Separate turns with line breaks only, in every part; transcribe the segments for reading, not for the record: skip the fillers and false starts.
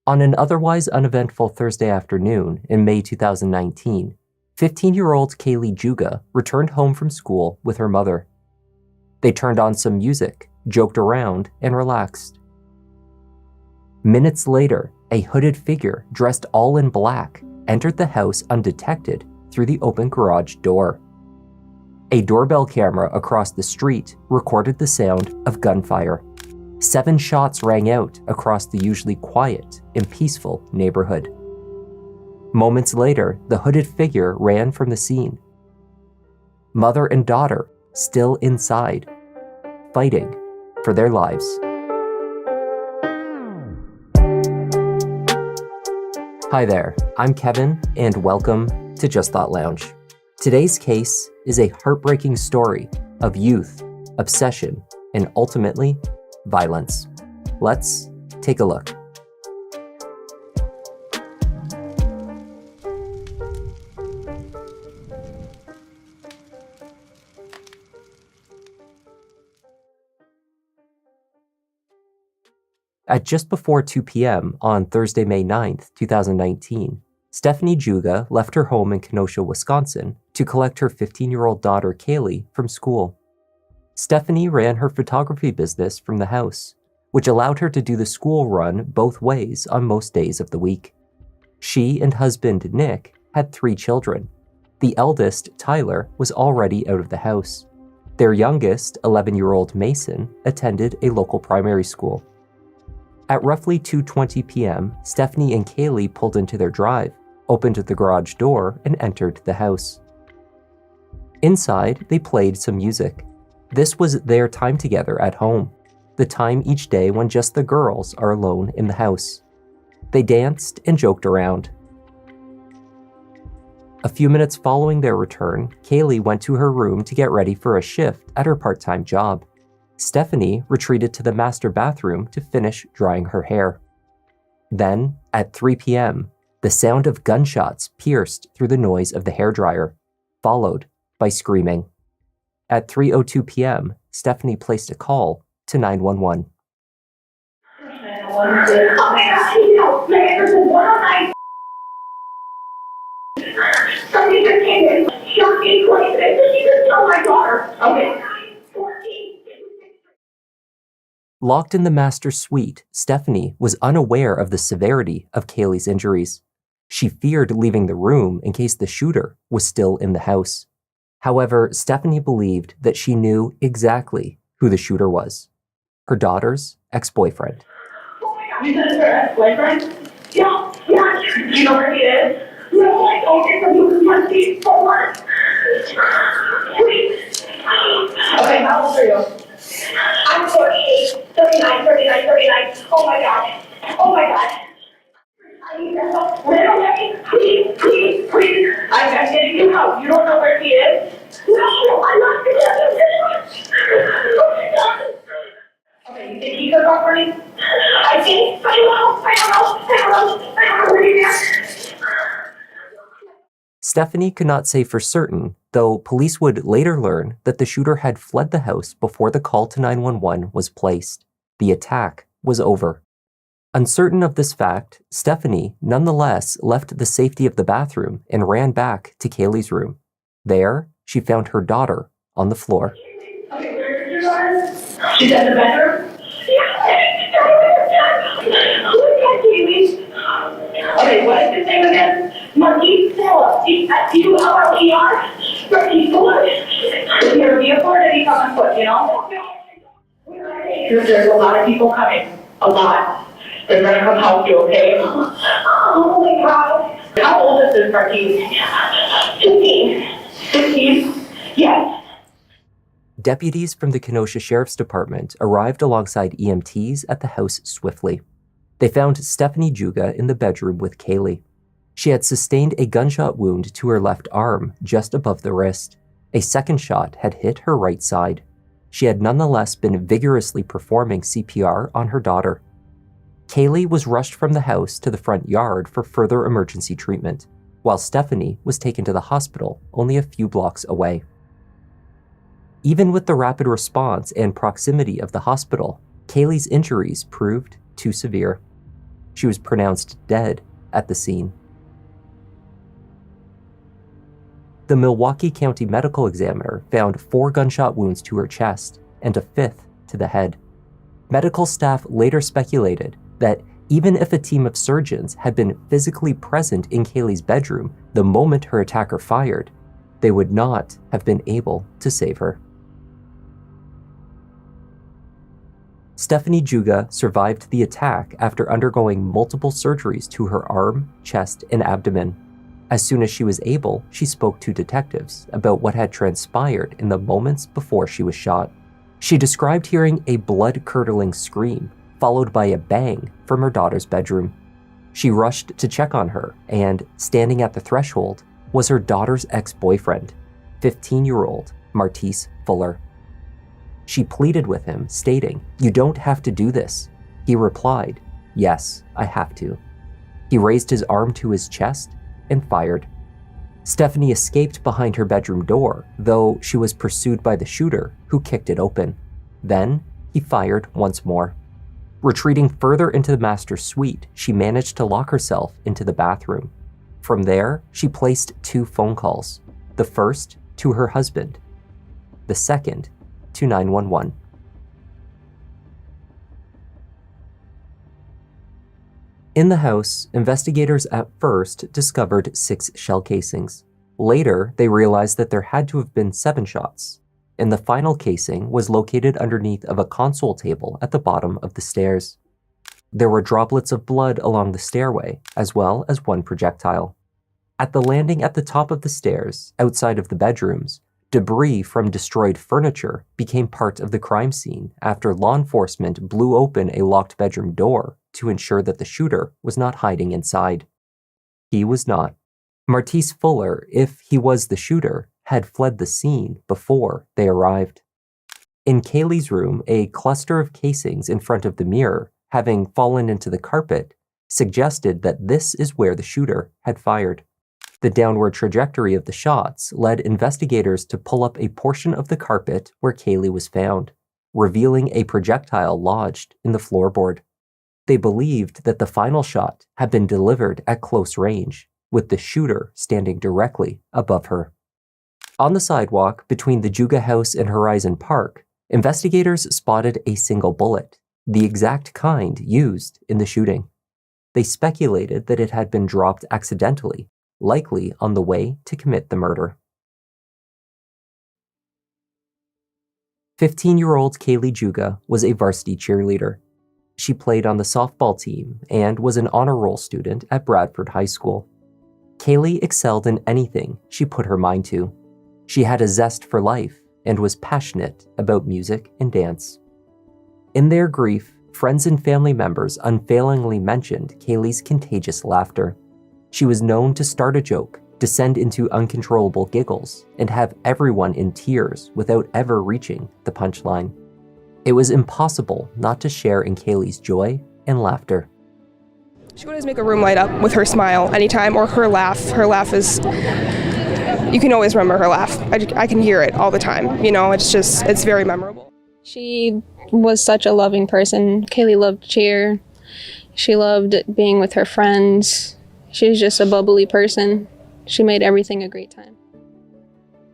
On an otherwise uneventful Thursday afternoon in May 2019, 15-year-old Kaylie Juga returned home from school with her mother. They turned on some music, joked around, and relaxed. Minutes later, a hooded figure dressed all in black entered the house undetected through the open garage door. A doorbell camera across the street recorded the sound of gunfire. 7 shots rang out across the usually quiet and peaceful neighborhood. Moments later, the hooded figure ran from the scene. Mother and daughter still inside, fighting for their lives. Hi there, I'm Kevin, and welcome to Just Thought Lounge. Today's case is a heartbreaking story of youth, obsession, and ultimately, violence. Let's take a look. At just before 2 p.m. on Thursday, May 9th, 2019, Stephanie Juga left her home in Kenosha, Wisconsin to collect her 15-year-old daughter Kaylie from school. Stephanie ran her photography business from the house, which allowed her to do the school run both ways on most days of the week. She and husband Nick had 3 children. The eldest, Tyler, was already out of the house. Their youngest, 11-year-old Mason, attended a local primary school. At roughly 2:20 p.m., Stephanie and Kaylie pulled into their drive, opened the garage door, and entered the house. Inside, they played some music. This was their time together at home, the time each day when just the girls are alone in the house. They danced and joked around. A few minutes following their return, Kaylie went to her room to get ready for a shift at her part-time job. Stephanie retreated to the master bathroom to finish drying her hair. Then, at 3 p.m., the sound of gunshots pierced through the noise of the hairdryer, followed by screaming. At 3:02 p.m., Stephanie placed a call to 911. Somebody just came in, shot me twice, and she just killed my daughter. Okay. Locked in the master suite, Stephanie was unaware of the severity of Kaylie's injuries. She feared leaving the room in case the shooter was still in the house. However, Stephanie believed that she knew exactly who the shooter was: her daughter's ex-boyfriend. Oh my God, you said it's her ex-boyfriend? Yeah. Do you know where he is? No, I don't think that he was my seat for what? Please. Okay, how old are you? I'm 38, 39. Oh my God. I need your help. Right away. Please. I'm getting you help. You don't know where he is? No, I'm not together. Oh my God. Okay, you think he's a property? I don't know where he is. Stephanie could not say for certain, though police would later learn that the shooter had fled the house before the call to 911 was placed. The attack was over. Uncertain of this fact, Stephanie nonetheless left the safety of the bathroom and ran back to Kaylie's room. There, she found her daughter on the floor. Okay, where is your daughter? She's in the bedroom? Okay, what is his name again? Monkey Phillips. F-U-L-L-E-R. Monkey Phillips. Is he a vehicle or did he come on foot, you know? There's a lot of people coming. A lot. They're gonna come help you, okay? Oh my God. How old is this Marquise? 15? Yes. Deputies from the Kenosha Sheriff's Department arrived alongside EMTs at the house swiftly. They found Stephanie Juga in the bedroom with Kaylie. She had sustained a gunshot wound to her left arm, just above the wrist. A second shot had hit her right side. She had nonetheless been vigorously performing CPR on her daughter. Kaylie was rushed from the house to the front yard for further emergency treatment, while Stephanie was taken to the hospital only a few blocks away. Even with the rapid response and proximity of the hospital, Kaylie's injuries proved too severe. She was pronounced dead at the scene. The Milwaukee County Medical Examiner found 4 gunshot wounds to her chest and a 5th to the head. Medical staff later speculated that even if a team of surgeons had been physically present in Kaylie's bedroom the moment her attacker fired, they would not have been able to save her. Stephanie Juga survived the attack after undergoing multiple surgeries to her arm, chest, and abdomen. As soon as she was able, she spoke to detectives about what had transpired in the moments before she was shot. She described hearing a blood-curdling scream, followed by a bang from her daughter's bedroom. She rushed to check on her, and standing at the threshold was her daughter's ex-boyfriend, 15-year-old Martise Fuller. She pleaded with him, stating, "You don't have to do this." He replied, "Yes, I have to." He raised his arm to his chest and fired. Stephanie escaped behind her bedroom door, though she was pursued by the shooter, who kicked it open. Then, he fired once more. Retreating further into the master's suite, she managed to lock herself into the bathroom. From there, she placed 2 phone calls, the first to her husband, the second to 911. In the house, investigators at first discovered 6 shell casings. Later, they realized that there had to have been 7 shots, and the final casing was located underneath of a console table at the bottom of the stairs. There were droplets of blood along the stairway, as well as 1 projectile. At the landing at the top of the stairs, outside of the bedrooms, debris from destroyed furniture became part of the crime scene after law enforcement blew open a locked bedroom door to ensure that the shooter was not hiding inside. He was not. Martise Fuller, if he was the shooter, had fled the scene before they arrived. In Kaylie's room, a cluster of casings in front of the mirror, having fallen into the carpet, suggested that this is where the shooter had fired. The downward trajectory of the shots led investigators to pull up a portion of the carpet where Kaylie was found, revealing a projectile lodged in the floorboard. They believed that the final shot had been delivered at close range, with the shooter standing directly above her. On the sidewalk between the Juga house and Horizon Park, investigators spotted a single bullet, the exact kind used in the shooting. They speculated that it had been dropped accidentally, likely on the way to commit the murder. 15-year-old Kaylie Juga was a varsity cheerleader. She played on the softball team and was an honor roll student at Bradford High School. Kaylie excelled in anything she put her mind to. She had a zest for life and was passionate about music and dance. In their grief, friends and family members unfailingly mentioned Kaylie's contagious laughter. She was known to start a joke, descend into uncontrollable giggles, and have everyone in tears without ever reaching the punchline. It was impossible not to share in Kaylie's joy and laughter.
She would always make a room light up with her smile anytime, or her laugh. Her laugh is, you can always remember her laugh. I can hear it all the time. You know, it's very memorable.
She was such a loving person. Kaylie loved cheer. She loved being with her friends. She was just a bubbly person. She made everything a great time.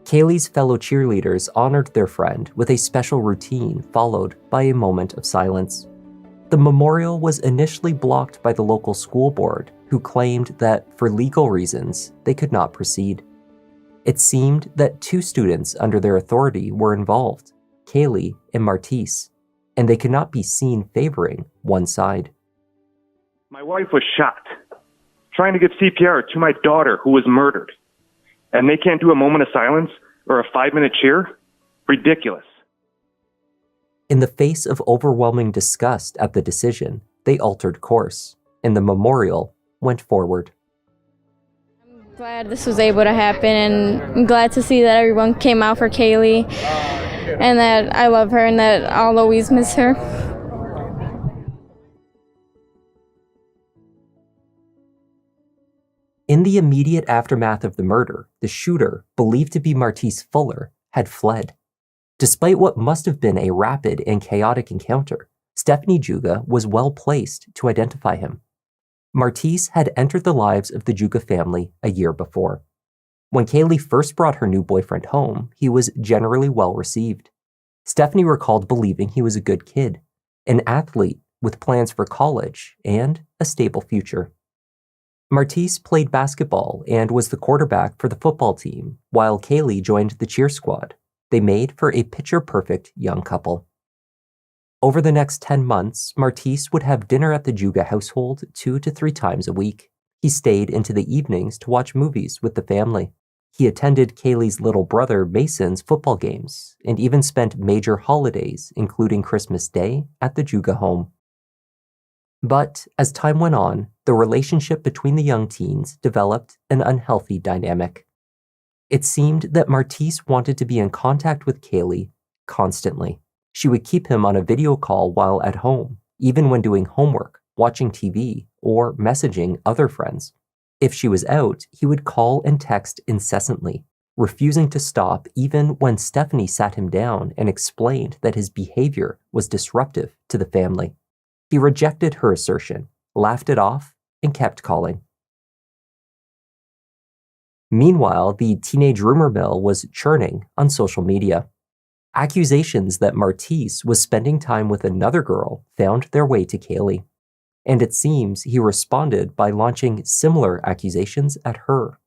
Kaylie's fellow cheerleaders honored their friend with a special routine followed by a moment of silence. The memorial was initially blocked by the local school board, who claimed that for legal reasons, they could not proceed. It seemed that 2 students under their authority were involved, Kaylie and Martise, and they could not be seen favoring one side.
My wife was shot, trying to give CPR to my daughter who was murdered. And they can't do a moment of silence or a 5-minute cheer? Ridiculous.
In the face of overwhelming disgust at the decision, they altered course, and the memorial went forward.
I'm glad this was able to happen, and I'm glad to see that everyone came out for Kaylie, and that I love her, and that I'll always miss her.
In the immediate aftermath of the murder, the shooter, believed to be Martise Fuller, had fled. Despite what must have been a rapid and chaotic encounter, Stephanie Juga was well placed to identify him. Martise had entered the lives of the Juga family a year before. When Kaylie first brought her new boyfriend home, he was generally well received. Stephanie recalled believing he was a good kid, an athlete with plans for college and a stable future. Martise played basketball and was the quarterback for the football team, while Kaylie joined the cheer squad. They made for a picture-perfect young couple. Over the next 10 months, Martise would have dinner at the Juga household 2 to 3 times a week. He stayed into the evenings to watch movies with the family. He attended Kaylie's little brother Mason's football games and even spent major holidays, including Christmas Day, at the Juga home. But as time went on, the relationship between the young teens developed an unhealthy dynamic. It seemed that Martise wanted to be in contact with Kaylie constantly. She would keep him on a video call while at home, even when doing homework, watching TV, or messaging other friends. If she was out, he would call and text incessantly, refusing to stop even when Stephanie sat him down and explained that his behavior was disruptive to the family. He rejected her assertion, laughed it off, and kept calling. Meanwhile, the teenage rumor mill was churning on social media. Accusations that Martise was spending time with another girl found their way to Kaylie, and it seems he responded by launching similar accusations at her.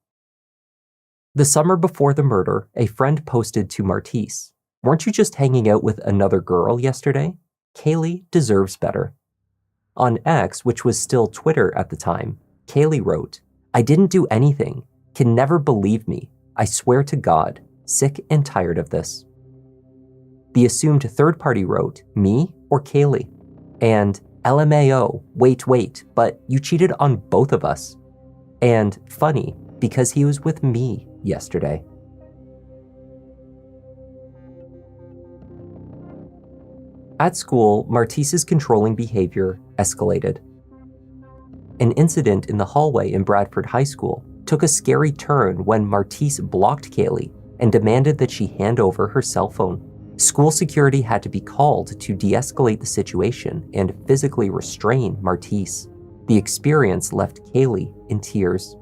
The summer before the murder, a friend posted to Martise, "Weren't you just hanging out with another girl yesterday? Kaylie deserves better." On X, which was still Twitter at the time, Kaylie wrote, "I didn't do anything. Can never believe me. I swear to God. Sick and tired of this." The assumed third party wrote, "Me or Kaylie?" And LMAO, wait, but you cheated on both of us. And funny, because he was with me yesterday. At school, Martise's controlling behavior escalated. An incident in the hallway in Bradford High School took a scary turn when Martise blocked Kaylie and demanded that she hand over her cell phone. School security had to be called to de-escalate the situation and physically restrain Martise. The experience left Kaylie in tears.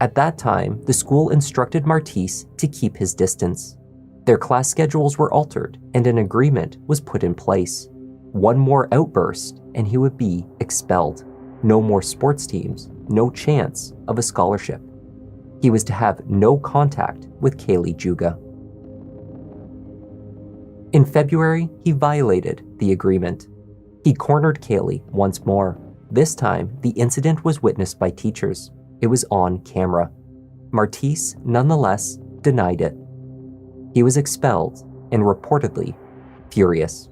At that time, the school instructed Martise to keep his distance. Their class schedules were altered and an agreement was put in place. One more outburst and he would be expelled. No more sports teams, no chance of a scholarship. He was to have no contact with Kaylie Juga. In February, he violated the agreement. He cornered Kaylie once more. This time, the incident was witnessed by teachers. It was on camera. Martise, nonetheless, denied it. He was expelled and reportedly furious.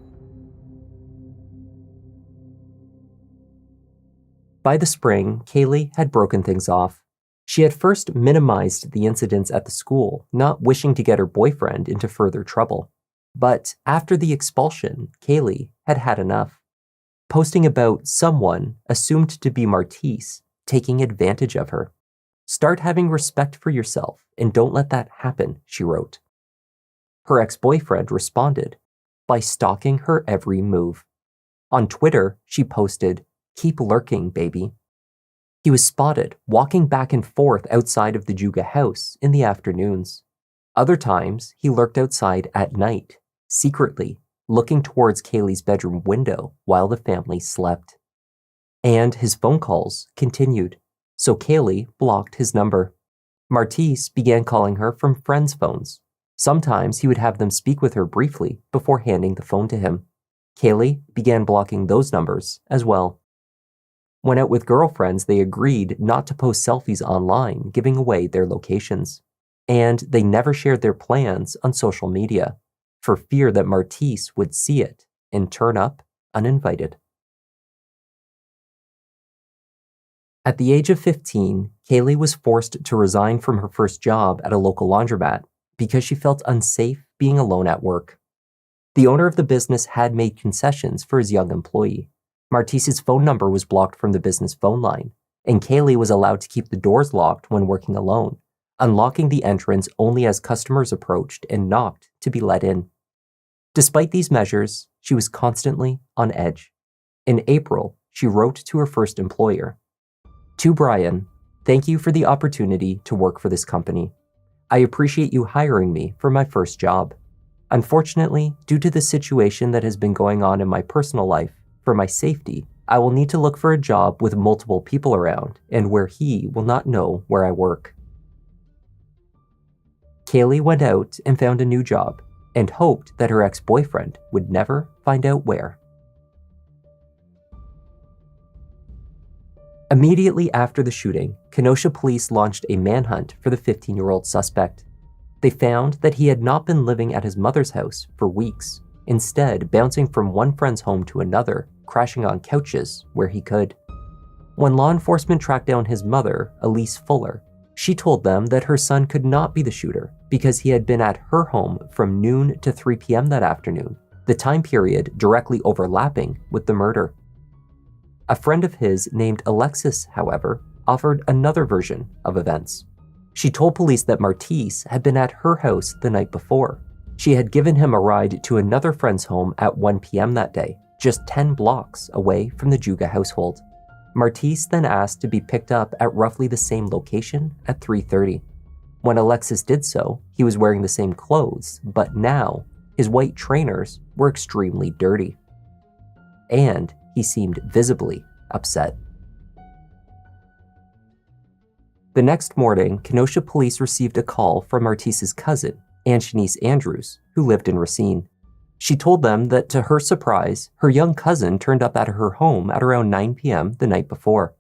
By the spring, Kaylie had broken things off. She had first minimized the incidents at the school, not wishing to get her boyfriend into further trouble. But after the expulsion, Kaylie had had enough. Posting about someone assumed to be Martise taking advantage of her. "Start having respect for yourself and don't let that happen," she wrote. Her ex-boyfriend responded by stalking her every move. On Twitter, she posted, "Keep lurking, baby." He was spotted walking back and forth outside of the Juga house in the afternoons. Other times, he lurked outside at night, secretly, looking towards Kaylie's bedroom window while the family slept. And his phone calls continued, so Kaylie blocked his number. Martise began calling her from friends' phones. Sometimes he would have them speak with her briefly before handing the phone to him. Kaylie began blocking those numbers as well. When out with girlfriends, they agreed not to post selfies online, giving away their locations. And they never shared their plans on social media, for fear that Martise would see it and turn up uninvited. At the age of 15, Kaylie was forced to resign from her first job at a local laundromat because she felt unsafe being alone at work. The owner of the business had made concessions for his young employee. Martise's phone number was blocked from the business phone line, and Kaylie was allowed to keep the doors locked when working alone, unlocking the entrance only as customers approached and knocked to be let in. Despite these measures, she was constantly on edge. In April, she wrote to her first employer, To Brian, thank you for the opportunity to work for this company. I appreciate you hiring me for my first job. Unfortunately, due to the situation that has been going on in my personal life, for my safety, I will need to look for a job with multiple people around and where he will not know where I work. Kaylie went out and found a new job and hoped that her ex-boyfriend would never find out where. Immediately after the shooting, Kenosha police launched a manhunt for the 15-year-old suspect. They found that he had not been living at his mother's house for weeks, instead bouncing from one friend's home to another, crashing on couches where he could. When law enforcement tracked down his mother, Elise Fuller, she told them that her son could not be the shooter because he had been at her home from noon to 3 p.m. that afternoon, the time period directly overlapping with the murder. A friend of his named Alexis, however, offered another version of events. She told police that Martise had been at her house the night before. She had given him a ride to another friend's home at 1 p.m. that day, just 10 blocks away from the Juga household. Martise then asked to be picked up at roughly the same location at 3:30. When Alexis did so, he was wearing the same clothes, but now his white trainers were extremely dirty. And he seemed visibly upset. The next morning, Kenosha police received a call from Martise's cousin, Anshanice Andrews, who lived in Racine. She told them that, to her surprise, her young cousin turned up at her home at around 9 p.m. the night before.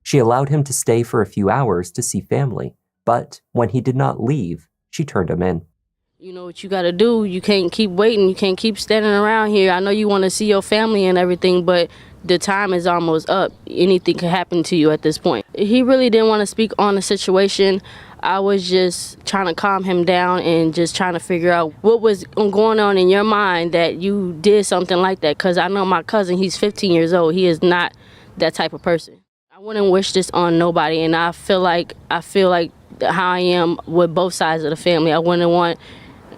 She allowed him to stay for a few hours to see family, but when he did not leave, she turned him in.
You know what you got to do. You can't keep waiting. You can't keep standing around here. I know you want to see your family and everything, but the time is almost up. Anything could happen to you at this point. He really didn't want to speak on the situation. I was just trying to calm him down and just trying to figure out what was going on in your mind that you did something like that. Because I know my cousin, he's 15 years old. He is not that type of person. I wouldn't wish this on nobody, and I feel like how I am with both sides of the family. I wouldn't want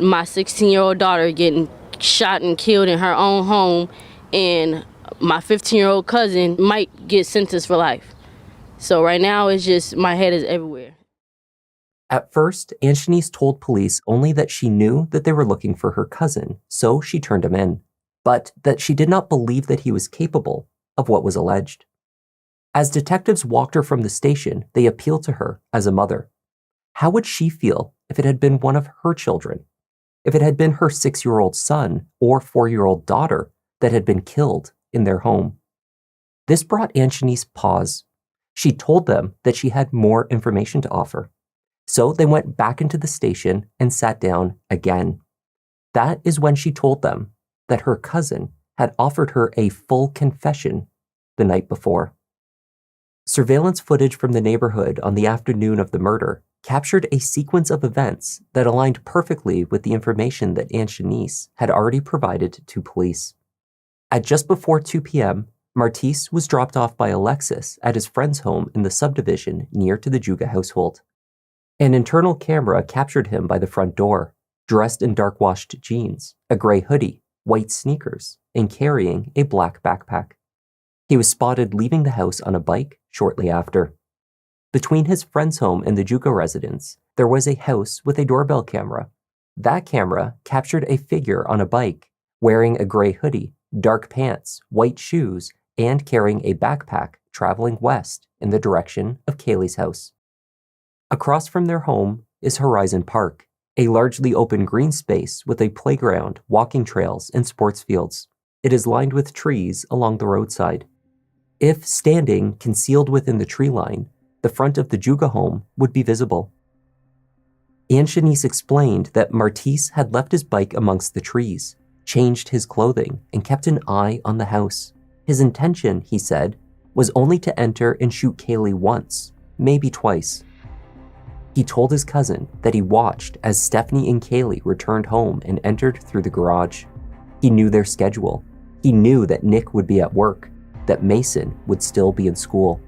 my 16-year-old daughter getting shot and killed in her own home, and my 15-year-old cousin might get sentenced for life. So right now, it's just, my head is everywhere.
At first, Anshanice told police only that she knew that they were looking for her cousin, so she turned him in, but that she did not believe that he was capable of what was alleged. As detectives walked her from the station, they appealed to her as a mother. How would she feel if it had been one of her children? If it had been her 6-year-old son or 4-year-old daughter that had been killed in their home? This brought Anshanice pause. She told them that she had more information to offer. So they went back into the station and sat down again. That is when she told them that her cousin had offered her a full confession the night before. Surveillance footage from the neighborhood on the afternoon of the murder captured a sequence of events that aligned perfectly with the information that Anshanice had already provided to police. At just before 2 p.m., Martise was dropped off by Alexis at his friend's home in the subdivision near to the Juga household. An internal camera captured him by the front door, dressed in dark-washed jeans, a gray hoodie, white sneakers, and carrying a black backpack. He was spotted leaving the house on a bike shortly after. Between his friend's home and the Juga residence, there was a house with a doorbell camera. That camera captured a figure on a bike, wearing a gray hoodie, dark pants, white shoes, and carrying a backpack traveling west in the direction of Kaylie's house. Across from their home is Horizon Park, a largely open green space with a playground, walking trails, and sports fields. It is lined with trees along the roadside. If standing concealed within the tree line, the front of the Juga home would be visible. Anshanice explained that Martise had left his bike amongst the trees, changed his clothing, and kept an eye on the house. His intention, he said, was only to enter and shoot Kaylie once, maybe twice. He told his cousin that he watched as Stephanie and Kaylie returned home and entered through the garage. He knew their schedule. He knew that Nick would be at work, that Mason would still be in school.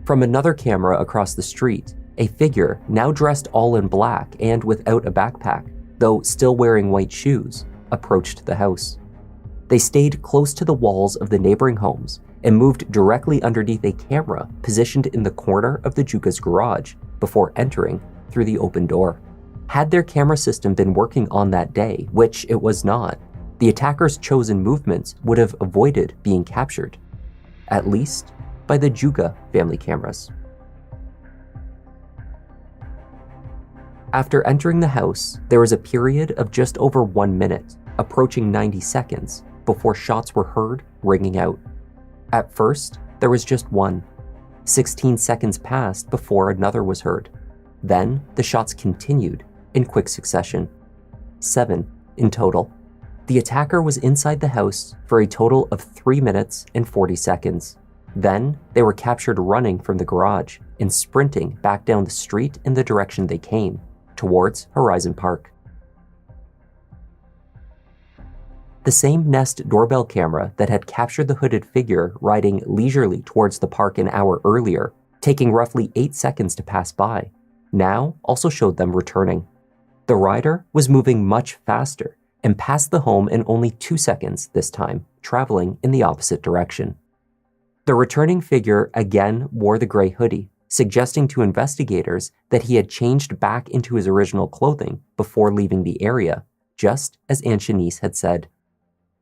From another camera across the street, a figure, now dressed all in black and without a backpack, though still wearing white shoes, approached the house. They stayed close to the walls of the neighboring homes and moved directly underneath a camera positioned in the corner of the Juga's garage before entering through the open door. Had their camera system been working on that day, which it was not, the attackers' chosen movements would have avoided being captured, at least by the Juga family cameras. After entering the house, there was a period of just over 1 minute, approaching 90 seconds, before shots were heard ringing out. At first, there was just one. 16 seconds passed before another was heard. Then, the shots continued in quick succession. 7 in total. The attacker was inside the house for a total of 3 minutes and 40 seconds. Then, they were captured running from the garage and sprinting back down the street in the direction they came, towards Horizon Park. The same Nest doorbell camera that had captured the hooded figure riding leisurely towards the park an hour earlier, taking roughly 8 seconds to pass by, now also showed them returning. The rider was moving much faster and passed the home in only 2 seconds this time, traveling in the opposite direction. The returning figure again wore the gray hoodie, suggesting to investigators that he had changed back into his original clothing before leaving the area, just as Aunt Shanice had said.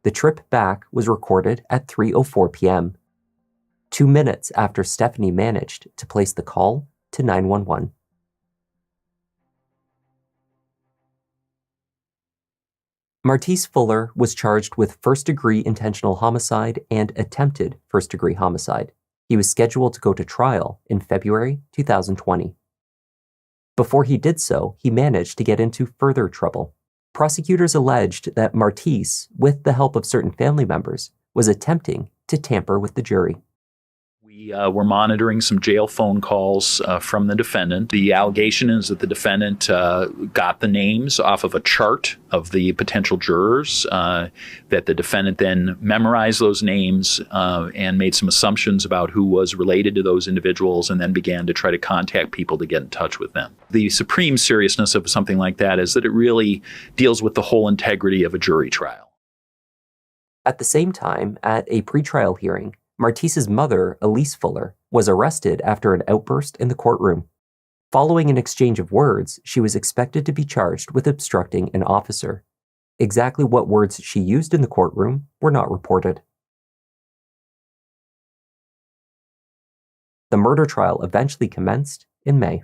The trip back was recorded at 3:04 p.m., 2 minutes after Stephanie managed to place the call to 911. Martise Fuller was charged with first-degree intentional homicide and attempted first-degree homicide. He was scheduled to go to trial in February 2020. Before he did so, he managed to get into further trouble. Prosecutors alleged that Martise, with the help of certain family members, was attempting to tamper with the jury.
We were monitoring some jail phone calls from the defendant. The allegation is that the defendant got the names off of a chart of the potential jurors, that the defendant then memorized those names and made some assumptions about who was related to those individuals, and then began to try to contact people to get in touch with them. The supreme seriousness of something like that is that it really deals with the whole integrity of a jury trial.
At the same time, at a pretrial hearing, Martise's mother, Elise Fuller, was arrested after an outburst in the courtroom. Following an exchange of words, she was expected to be charged with obstructing an officer. Exactly what words she used in the courtroom were not reported. The murder trial eventually commenced in May.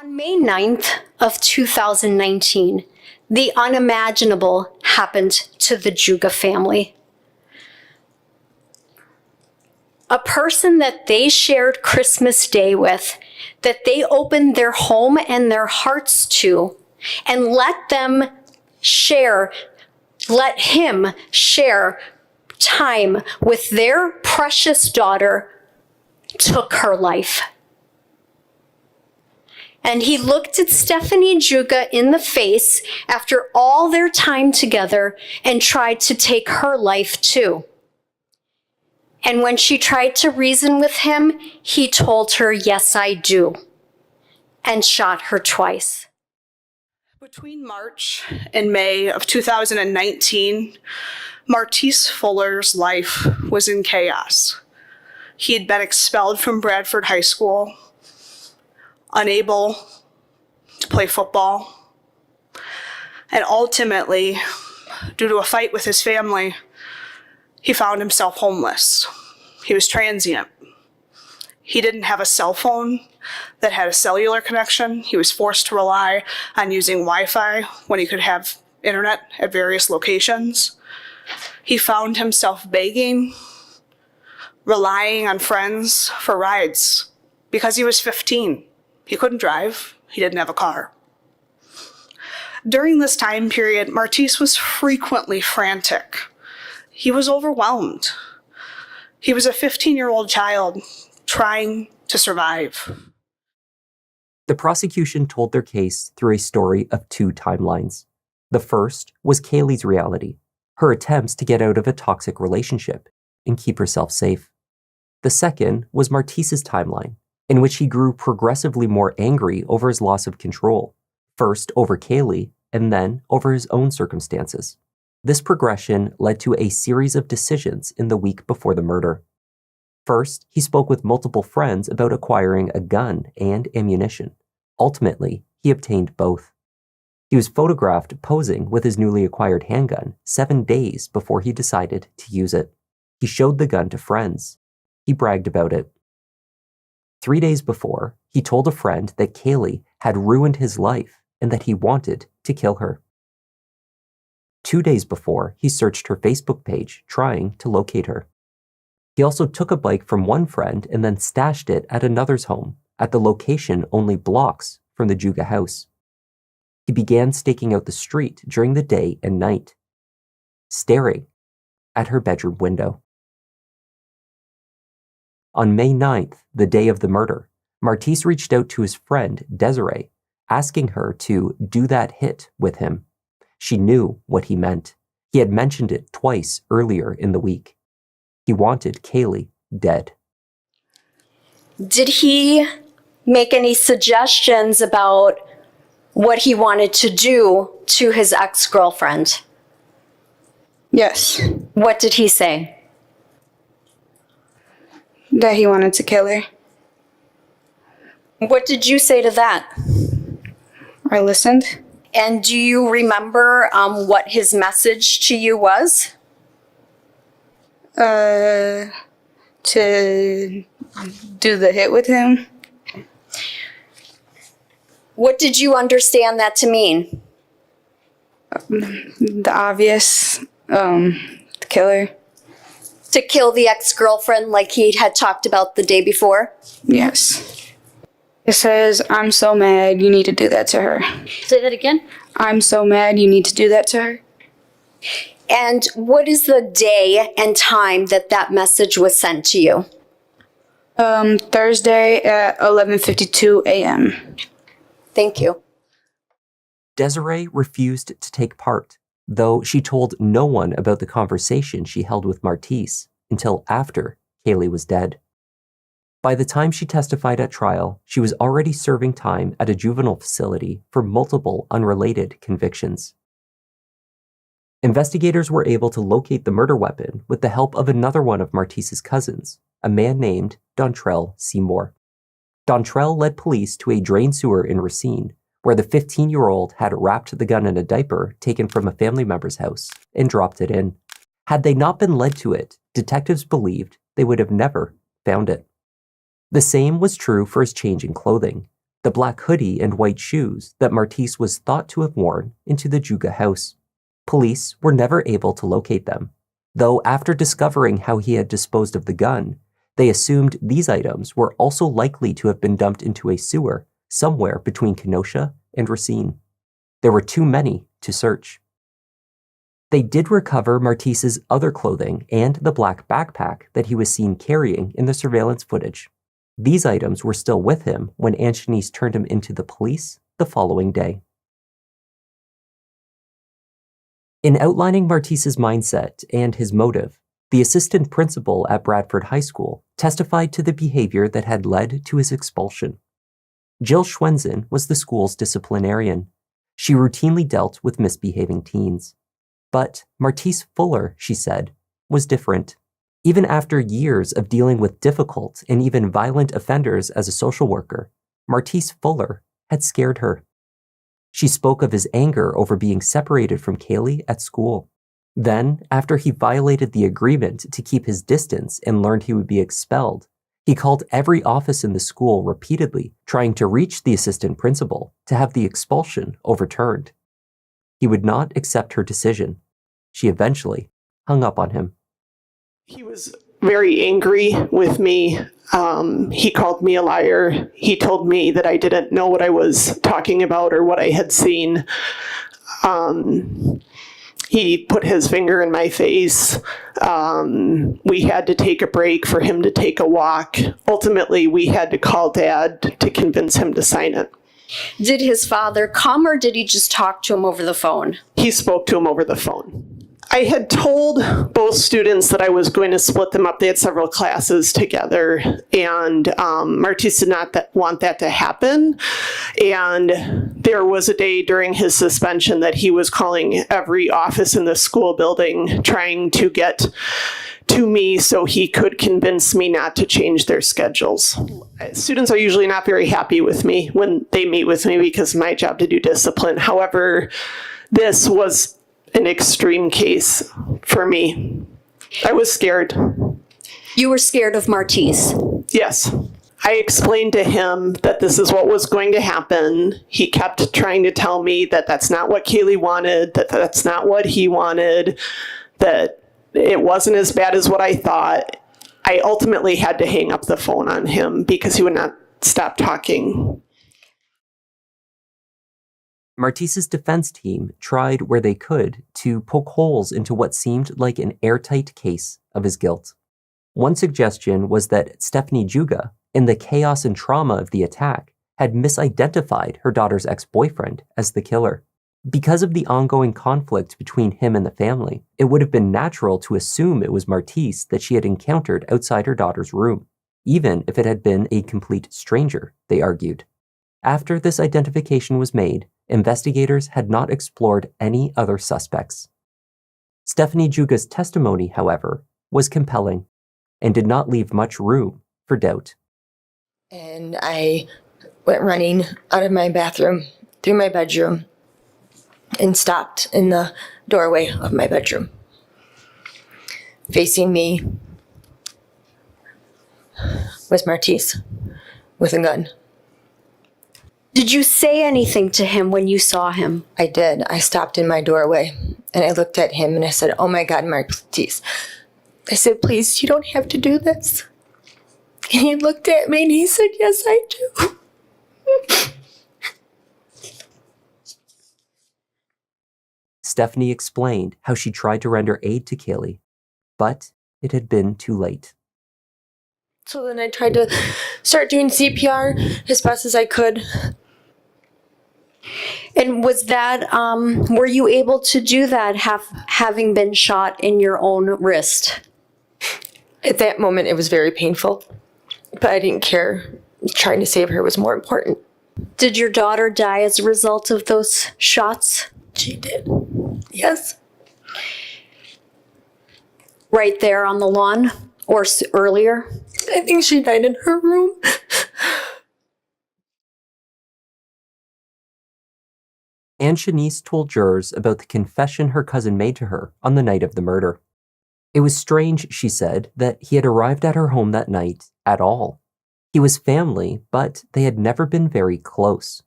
On May 9th of 2019, the unimaginable happened to the Juga family. A person that they shared Christmas Day with, that they opened their home and their hearts to, and let him share time with their precious daughter, took her life. And he looked at Stephanie Juga in the face after all their time together and tried to take her life too. And when she tried to reason with him, he told her, "Yes, I do," and shot her twice.
Between March and May of 2019, Martise Fuller's life was in chaos. He had been expelled from Bradford High School, unable to play football, and ultimately, due to a fight with his family, he found himself homeless. He was transient. He didn't have a cell phone that had a cellular connection. He was forced to rely on using Wi-Fi when he could have internet at various locations. He found himself begging, relying on friends for rides because he was 15. He couldn't drive. He didn't have a car. During this time period, Martise was frequently frantic. He was overwhelmed. He was a 15-year-old child trying to survive.
The prosecution told their case through a story of 2 timelines. The first was Kaylie's reality, her attempts to get out of a toxic relationship and keep herself safe. The second was Martise's timeline, in which he grew progressively more angry over his loss of control, first over Kaylie and then over his own circumstances. This progression led to a series of decisions in the week before the murder. First, he spoke with multiple friends about acquiring a gun and ammunition. Ultimately, he obtained both. He was photographed posing with his newly acquired handgun 7 days before he decided to use it. He showed the gun to friends. He bragged about it. 3 days before, he told a friend that Kaylie had ruined his life and that he wanted to kill her. 2 days before, he searched her Facebook page, trying to locate her. He also took a bike from one friend and then stashed it at another's home, at the location only blocks from the Juga house. He began staking out the street during the day and night, staring at her bedroom window. On May 9th, the day of the murder, Martise reached out to his friend, Desiree, asking her to do that hit with him. She knew what he meant. He had mentioned it twice earlier in the week. He wanted Kaylie dead.
Did he make any suggestions about what he wanted to do to his ex-girlfriend?
Yes.
What did he say?
That he wanted to kill her.
What did you say to that?
I listened.
And do you remember what his message to you was?
To do the hit with him.
What did you understand that to mean?
The obvious, to kill her.
To kill the ex-girlfriend like he had talked about the day before?
Yes. It says, I'm so mad, you need to do that to her.
Say that again?
I'm so mad, you need to do that to her.
And what is the day and time that that message was sent to you?
Thursday at 11:52 a.m.
Thank you.
Desiree refused to take part, though she told no one about the conversation she held with Martise until after Kaylie was dead. By the time she testified at trial, she was already serving time at a juvenile facility for multiple unrelated convictions. Investigators were able to locate the murder weapon with the help of another one of Martise's cousins, a man named Dontrell Seymour. Dontrell led police to a drain sewer in Racine, where the 15-year-old had wrapped the gun in a diaper taken from a family member's house and dropped it in. Had they not been led to it, detectives believed they would have never found it. The same was true for his change in clothing, the black hoodie and white shoes that Martise was thought to have worn into the Juga house. Police were never able to locate them, though after discovering how he had disposed of the gun, they assumed these items were also likely to have been dumped into a sewer somewhere between Kenosha and Racine. There were too many to search. They did recover Martise's other clothing and the black backpack that he was seen carrying in the surveillance footage. These items were still with him when Anshanice turned him into the police the following day. In outlining Martise's mindset and his motive, the assistant principal at Bradford High School testified to the behavior that had led to his expulsion. Jill Schwensen was the school's disciplinarian. She routinely dealt with misbehaving teens. But Martise Fuller, she said, was different. Even after years of dealing with difficult and even violent offenders as a social worker, Martise Fuller had scared her. She spoke of his anger over being separated from Kaylie at school. Then, after he violated the agreement to keep his distance and learned he would be expelled, he called every office in the school repeatedly, trying to reach the assistant principal to have the expulsion overturned. He would not accept her decision. She eventually hung up on him.
He was very angry with me. He called me a liar. He told me that I didn't know what I was talking about or what I had seen. He put his finger in my face. We had to take a break for him to take a walk. Ultimately, we had to call Dad to convince him to sign it.
Did his father come or did he just talk to him over the phone?
He spoke to him over the phone. I had told both students that I was going to split them up. They had several classes together, and Martise did not want that to happen. And There was a day during his suspension that he was calling every office in the school building, trying to get to me so he could convince me not to change their schedules. Students are usually not very happy with me when they meet with me because it's my job to do discipline. However, this was an extreme case for me. I was scared.
You were scared of Martise?
Yes. I explained to him that this is what was going to happen. He kept trying to tell me that that's not what Kaylie wanted, that that's not what he wanted, that it wasn't as bad as what I thought. I ultimately had to hang up the phone on him because he would not stop talking.
Martise's defense team tried where they could to poke holes into what seemed like an airtight case of his guilt. One suggestion was that Stephanie Juga, in the chaos and trauma of the attack, had misidentified her daughter's ex-boyfriend as the killer. Because of the ongoing conflict between him and the family, it would have been natural to assume it was Martise that she had encountered outside her daughter's room, even if it had been a complete stranger, they argued. After this identification was made, investigators had not explored any other suspects. Stephanie Juga's testimony, however, was compelling and did not leave much room for doubt.
And I went running out of my bathroom, through my bedroom, and stopped in the doorway of my bedroom. Facing me was Martise with a gun.
Did you say anything to him when you saw him?
I did. I stopped in my doorway and I looked at him and I said, "Oh my God, Martise." I said, "Please, you don't have to do this." And he looked at me and he said, "Yes, I do."
Stephanie explained how she tried to render aid to Kaylie, but it had been too late.
So then I tried to start doing CPR as best as I could.
And was that, were you able to do that having been shot in your own wrist?
At that moment, it was very painful, but I didn't care. Trying to save her was more important.
Did your daughter die as a result of those shots?
She did. Yes.
Right there on the lawn or earlier?
I think she died in her room.
Anne Shanice told jurors about the confession her cousin made to her on the night of the murder. It was strange, she said, that he had arrived at her home that night at all. He was family, but they had never been very close.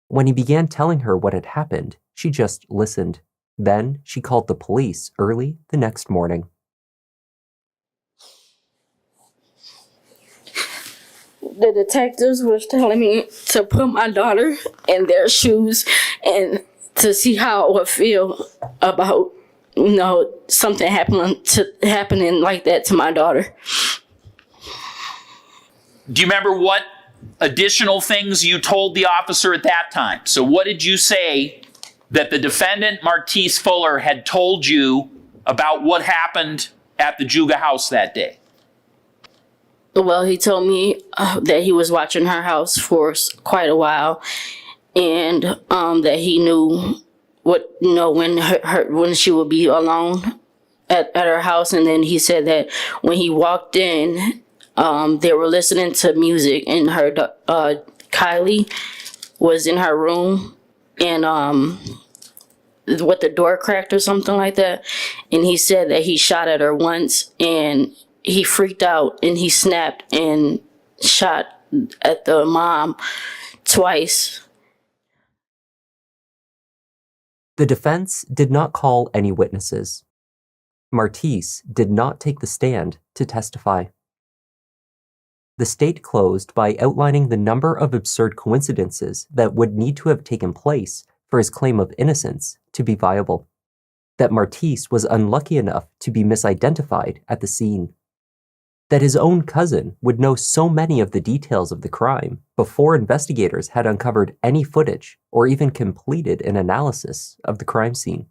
When he began telling her what had happened, she just listened. Then she called the police early the next morning.
The detectives was telling me to put my daughter in their shoes and to see how I would feel about, something happening like that to my daughter.
Do you remember what additional things you told the officer at that time? So what did you say that the defendant, Martise Fuller, had told you about what happened at the Juga house that day?
Well, he told me that he was watching her house for quite a while, and that he knew when she would be alone at her house. And then he said that when he walked in, they were listening to music, and her Kaylie was in her room, and what, the door cracked or something like that. And he said that he shot at her once, and he freaked out and he snapped and shot at the mom twice.
The defense did not call any witnesses. Martise did not take the stand to testify. The state closed by outlining the number of absurd coincidences that would need to have taken place for his claim of innocence to be viable. That Martise was unlucky enough to be misidentified at the scene. That his own cousin would know so many of the details of the crime before investigators had uncovered any footage or even completed an analysis of the crime scene.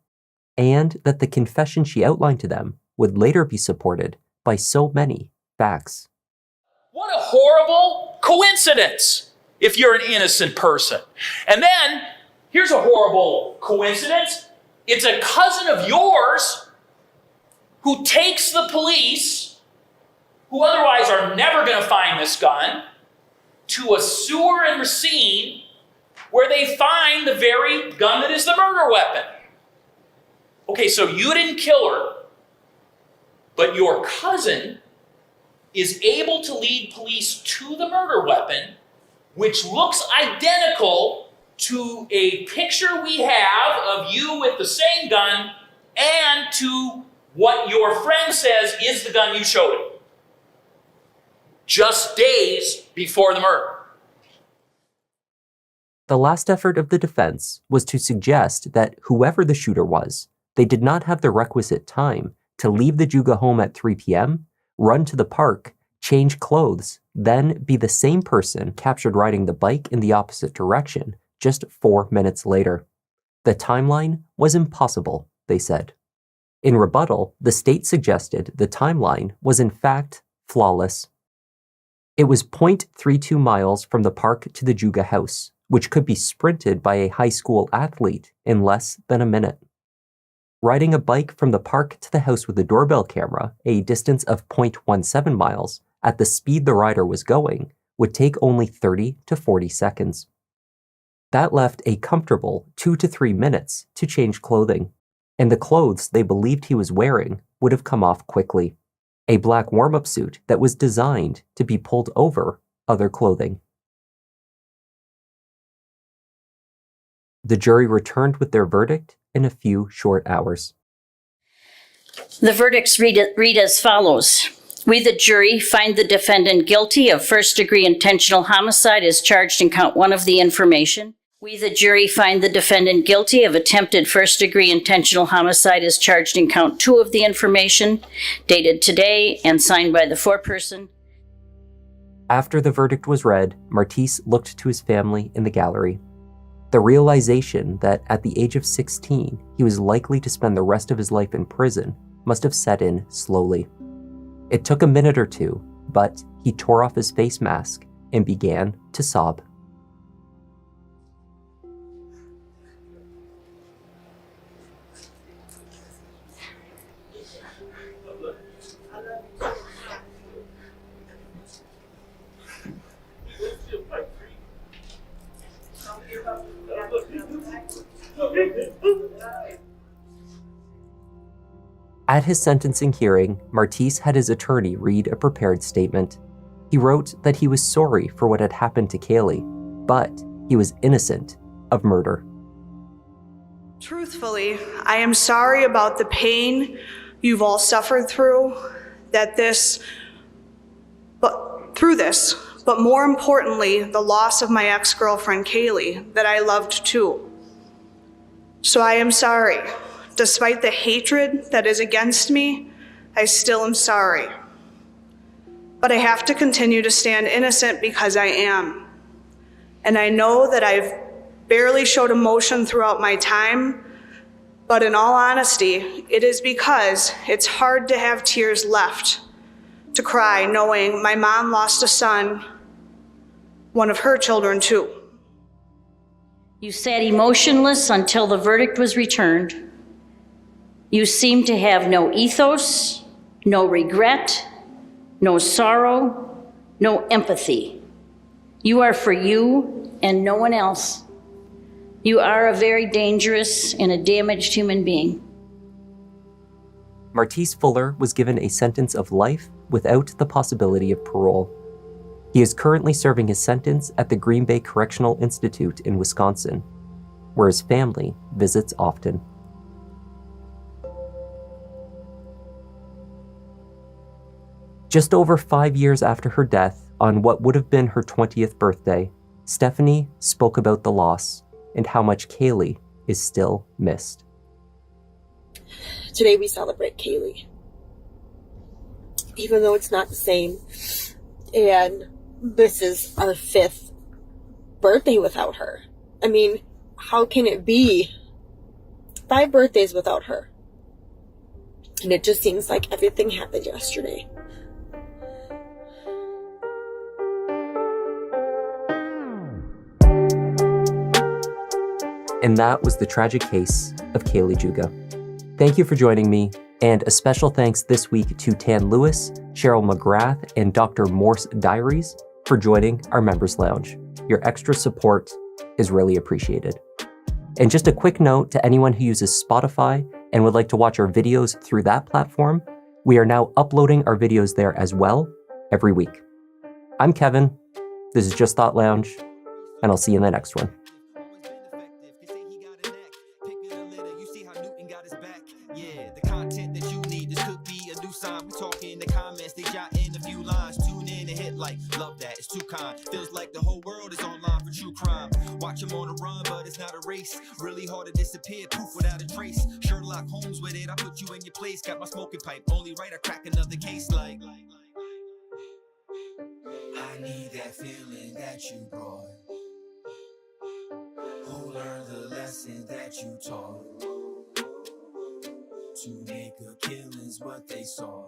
And that the confession she outlined to them would later be supported by so many facts.
What a horrible coincidence if you're an innocent person. And then
Here's a horrible coincidence. It's a cousin of yours who takes the police, who otherwise are never going to find this gun, to a sewer in Racine where they find the very gun that is the murder weapon. Okay, so you didn't kill her, but your cousin is able to lead police to the murder weapon, which looks identical to a picture we have of you with the same gun and to what your friend says is the gun you showed him, just days before the murder.
The last effort of the defense was to suggest that whoever the shooter was, they did not have the requisite time to leave the Juga home at 3 p.m., run to the park, change clothes, then be the same person captured riding the bike in the opposite direction just 4 minutes later. The timeline was impossible, they said. In rebuttal, the state suggested the timeline was in fact flawless. It was 0.32 miles from the park to the Juga house, which could be sprinted by a high school athlete in less than a minute. Riding a bike from the park to the house with a doorbell camera, a distance of 0.17 miles, at the speed the rider was going, would take only 30 to 40 seconds. That left a comfortable 2 to 3 minutes to change clothing, and the clothes they believed he was wearing would have come off quickly. A black warm-up suit that was designed to be pulled over other clothing. The jury returned with their verdict in a few short hours.
The verdicts read as follows. We, the jury, find the defendant guilty of first-degree intentional homicide as charged in count 1 of the information. We, the jury, find the defendant guilty of attempted first-degree intentional homicide as charged in count 2 of the information, dated today and signed by the foreperson.
After the verdict was read, Martise looked to his family in the gallery. The realization that at the age of 16, he was likely to spend the rest of his life in prison must have set in slowly. It took a minute or two, but he tore off his face mask and began to sob. At his sentencing hearing, Martise had his attorney read a prepared statement. He wrote that he was sorry for what had happened to Kaylie, but he was innocent of murder.
Truthfully, I am sorry about the pain you've all suffered through, but more importantly, the loss of my ex-girlfriend Kaylie that I loved too. So I am sorry. Despite the hatred that is against me, I still am sorry. But I have to continue to stand innocent because I am. And I know that I've barely showed emotion throughout my time, but in all honesty, it is because it's hard to have tears left to cry knowing my mom lost a son, one of her children too.
You sat emotionless until the verdict was returned. You seemed to have no ethos, no regret, no sorrow, no empathy. You are for you and no one else. You are a very dangerous and a damaged human being.
Martise Fuller was given a sentence of life without the possibility of parole. He is currently serving his sentence at the Green Bay Correctional Institute in Wisconsin, where his family visits often. Just over 5 years after her death, on what would have been her 20th birthday, Stephanie spoke about the loss and how much Kaylie is still missed.
Today we celebrate Kaylie, even though it's not the same. And this is our 5th birthday without her. I mean, how can it be 5 birthdays without her? And it just seems like everything happened yesterday.
And that was the tragic case of Kaylie Juga. Thank you for joining me, and a special thanks this week to Tan Lewis, Cheryl McGrath, and Dr. Morse Diaries for joining our Members Lounge. Your extra support is really appreciated. And just a quick note to anyone who uses Spotify and would like to watch our videos through that platform, we are now uploading our videos there as well every week. I'm Kevin. This is Just Thought Lounge, and I'll see you in the next one.
Love that, it's too kind. Feels like the whole world is online for true crime. Watch them on the run, but it's not a race. Really hard to disappear, poof without a trace. Sherlock Holmes with it, I put you in your place. Got my smoking pipe, only right, I crack another case like I need that feeling that you brought. Who learned the lesson that you taught? To make a killing's what they saw.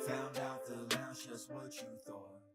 Found out the lounge just what you thought.